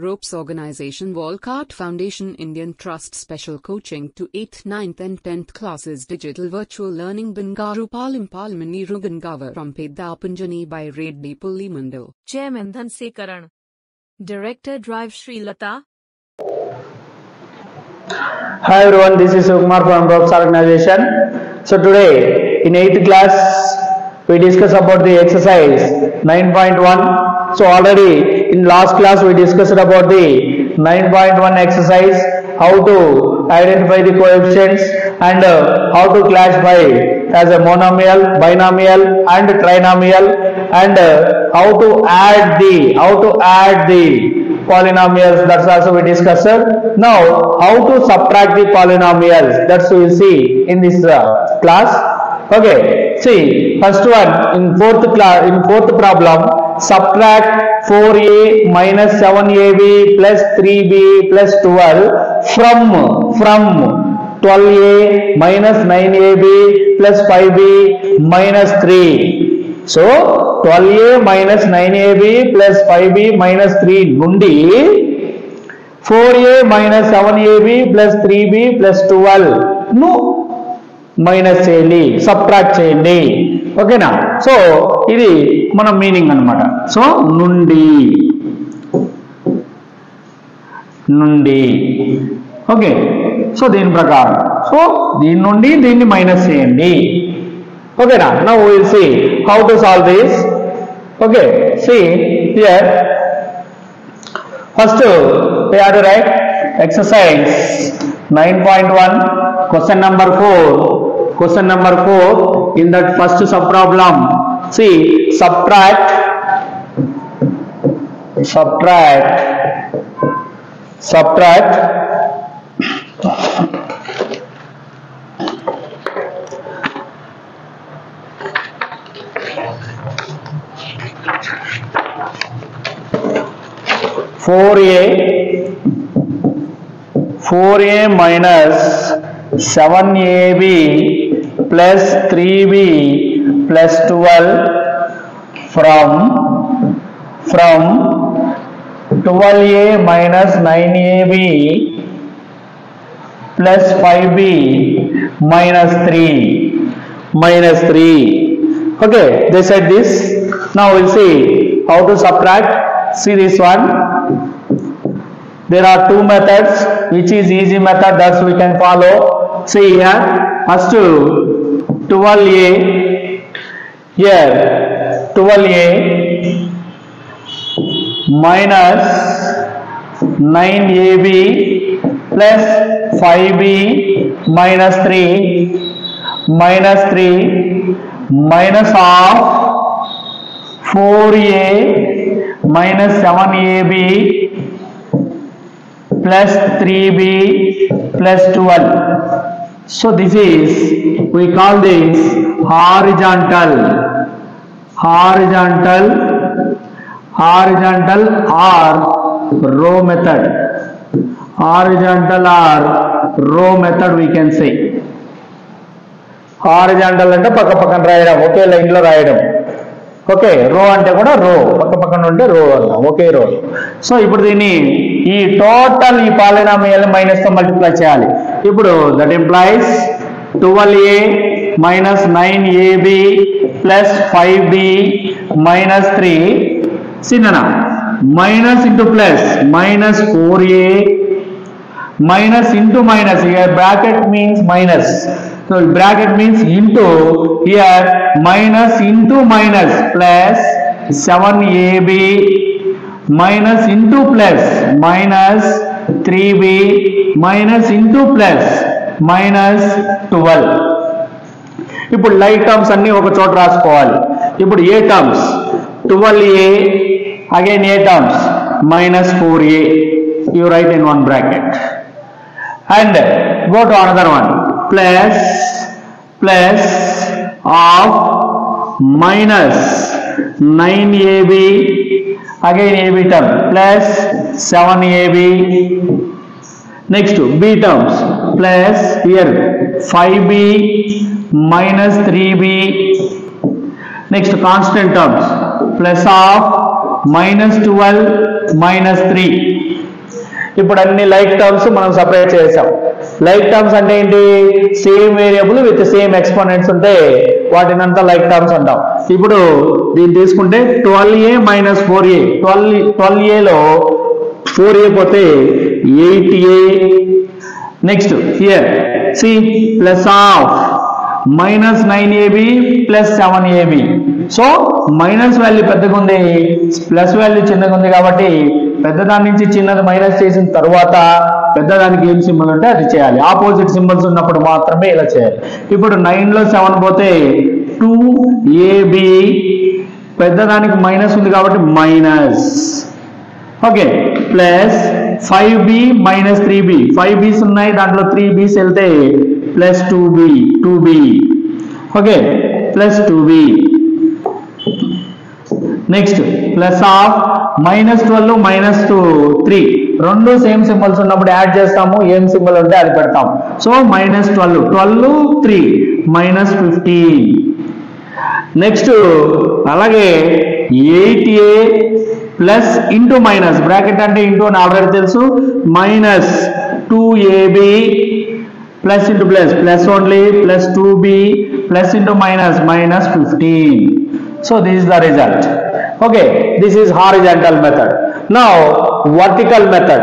Ropes Organization Walcott Foundation Indian Trust Special Coaching to 8th, 9th and 10th classes Digital Virtual Learning Bangaru Palmani Rugangavar from Pedapunjani by Reddy Pullimandal. Chairman Dhansekaran. Director Drive Sri Lata. Hi everyone, this is Sukumar from Ropes Organization. So today in 8th class we discuss about the exercise 9.1. So already in last class we discussed about the 9.1 exercise, how to identify the coefficients and how to classify as a monomial, binomial and trinomial, and how to add the polynomials. That's also we discussed. Now how to subtract the polynomials, that's we will see in this class. Okay, see first one in fourth problem. Subtract 4a minus 7ab plus 3b plus 12 from 12a minus 9ab plus 5b minus 3. So 12a minus 9ab plus 5b minus 3 nundi 4a minus 7ab plus 3b plus 12 no minus చేయండి, subtract చేయండి. ఓకేనా? So ఇది మన meaning అన్నమాట. So నుండి okay. So దీని ప్రకారం so దీని నుండి దీన్ని మైనస్ చేయండి. ఓకేనా? Now we will see how to solve this. Okay, see here first we have to write exercise 9.1 question number 4 in that first sub problem. See, subtract 4a minus 7ab plus 3b plus 12 from 12a minus 9ab plus 5b minus 3. Okay, they said this. Now we'll see how to subtract. See this one. There are two methods, which is easy method that we can follow. See here, first 12a, here 12a minus 9ab plus 5b minus 3 minus of 4a minus 7ab plus 3b plus 12. So this is, we call this horizontal or row method. Horizontal or row method we can say. Horizontal అంటే పక్క పక్కన రాయడం, ఒకే line లో రాయడం. Okay, రో అంటే కూడా రో, పక్క పక్కన ఉంటే రో అన్న, ఒకే రో. సో ఇప్పుడు దీన్ని ఈ టోటల్ ఈ పాలినామియల్ మైనస్ తో మల్టిప్లై చేయాలి. ఇప్పుడు that implies 12a minus 9ab plus 5b minus 3 సిన్ననా minus into plus minus 4a minus into minus, here bracket means minus, so bracket means into, here minus into minus plus 7ab minus into plus minus 3b minus into plus minus 12. ఇప్పుడు like terms అన్ని ఒక చోట రాసుకోవాలి. ఇప్పుడు ఏ terms 12a, again a terms minus 4a, you write in one bracket. And go to another one, plus of minus 9ab, again ab term plus 7ab. Next b terms plus here 5b minus 3b. Next constant terms plus of -12 -3. ఇప్పుడు అన్ని like terms మనం separate చేసాం. Like terms అంటే ఏంటి? Same variable with same exponents ఉంటే వాటిని అంతా like terms అంటాం. ఇప్పుడు దీన్ని తీసుకుంటే 12a - 4a, 12aలో 4a పోతే 8a. Next here see plus of -9ab + 7ab. So minus value పెద్దగా ఉంది, ప్లస్ వాల్యూ చిన్నగా ఉంది కాబట్టి పెద్దదాని నుంచి చిన్నది మైనస్ చేసిన తర్వాత పెద్దదానికి ఏం సింబల్ ఉంటే అది చేయాలి. ఆపోజిట్ సింబల్స్ ఉన్నప్పుడు మాత్రమే ఇలా చేయాలి. ఇప్పుడు 9లో 7 పోతే 2ab, పెద్దదానికి మైనస్ ఉంది కాబట్టి minus. Okay, plus 5b - 3b, 5b's ఉన్నాయి దాంట్లో 3b's వెళ్తే plus 2b. Okay, plus 2b. Next plus of -12 - 3, రెండు సేమ్ సింబల్స్ ఉన్నప్పుడు యాడ్ చేస్తాము, ఏం సింబల్ ఉంటే అది పెడతాం. సో -12, 12 3 -15. నెక్స్ట్ అలాగే 8a plus into minus, bracket అంటే ఇంటూ అని ఆల్రెడీ తెలుసు, -2ab plus into plus, plus only, plus 2b plus into minus -15. So this is the result. Okay, this is horizontal method. Now vertical method.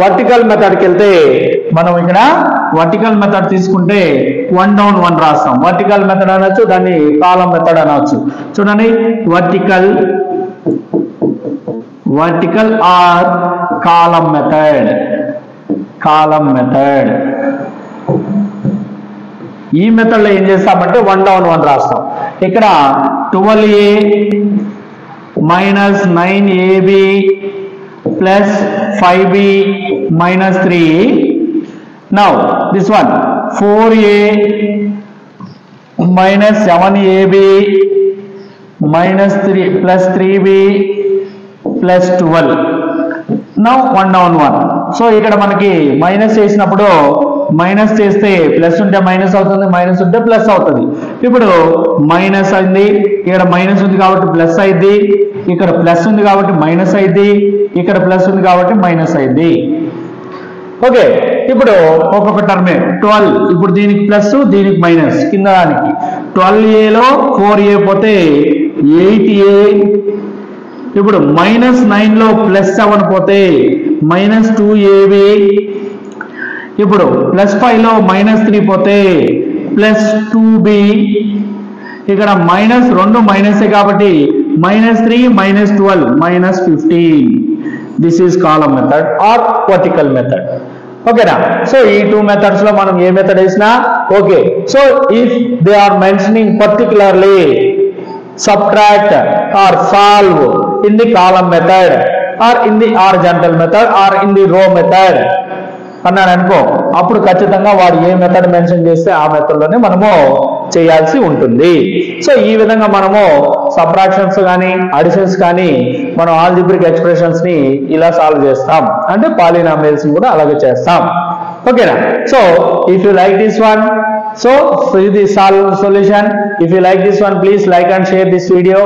Vertical method కి వెళ్తే మనం ఇక్కడ vertical method తీసుకుంటే 1 down 1 రాస్తాం. Vertical method అనొచ్చు, దాన్ని column method అనొచ్చు. చూడండి, వర్టికల్ ఆర్ కాలమ్ మెథడ్. ఈ మెథడ్ లో ఏం చేస్తామంటే 1 down 1 రాస్తాం. ఇక్కడ 12a - 9ab plus 5b minus 3. Now this one 4a minus 7ab minus 3 plus 3b plus 12. Now 1 down 1. So ఇక్కడ మనకి మైనస్ చేసినప్పుడు మైనస్ చేస్తే ప్లస్ ఉంటే మైనస్ అవుతుంది, మైనస్ ఉంటే ప్లస్ అవుతుంది. ఇప్పుడు మైనస్ అయింది, ఇక్కడ మైనస్ ఉంది కాబట్టి ప్లస్ అయింది, ఇక్కడ ప్లస్ ఉంది కాబట్టి మైనస్ అయింది, ఇక్కడ ప్లస్ ఉంది కాబట్టి మైనస్ అయింది. ఓకే, ఇప్పుడు ఒక్కొక్క టర్మే 12, ఇప్పుడు దీనికి ప్లస్ దీనికి మైనస్, కింద దానికి 12aలో 4a పోతే 8a. ఇప్పుడు -9లో +7 పోతే -2ab. ఇప్పుడు +5లో -3 పోతే +2b. ఇక్కడ రెండు మైనసే కాబట్టి -3 -12 -15. This is column method or vertical method. ఓకేనా? సో ఈ 2 మెథడ్స్ లో మనం ఏ మెథడ్ వేసినా okay. So if they are mentioning particularly subtract or solve in the column method or in the horizontal method or in the row method అన్నాడు అనుకో, అప్పుడు ఖచ్చితంగా వాడు ఏ మెథడ్ మెన్షన్ చేస్తే ఆ మెథడ్ లోనే మనము చేయాల్సి ఉంటుంది. సో ఈ విధంగా మనము సబ్ట్రాక్షన్స్ కానీ అడిషన్స్ కానీ మనం ఆల్జిబ్రిక్ ఎక్స్ప్రెషన్స్ ని ఇలా సాల్వ్ చేస్తాం, అంటే పాలినామియల్స్ కూడా అలాగే చేస్తాం. ఓకేనా? So if you like this one, so see the solution. If you like this one, please like and share this video.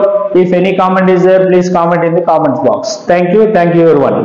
If any comment is there, please comment in the comment box. Thank you everyone.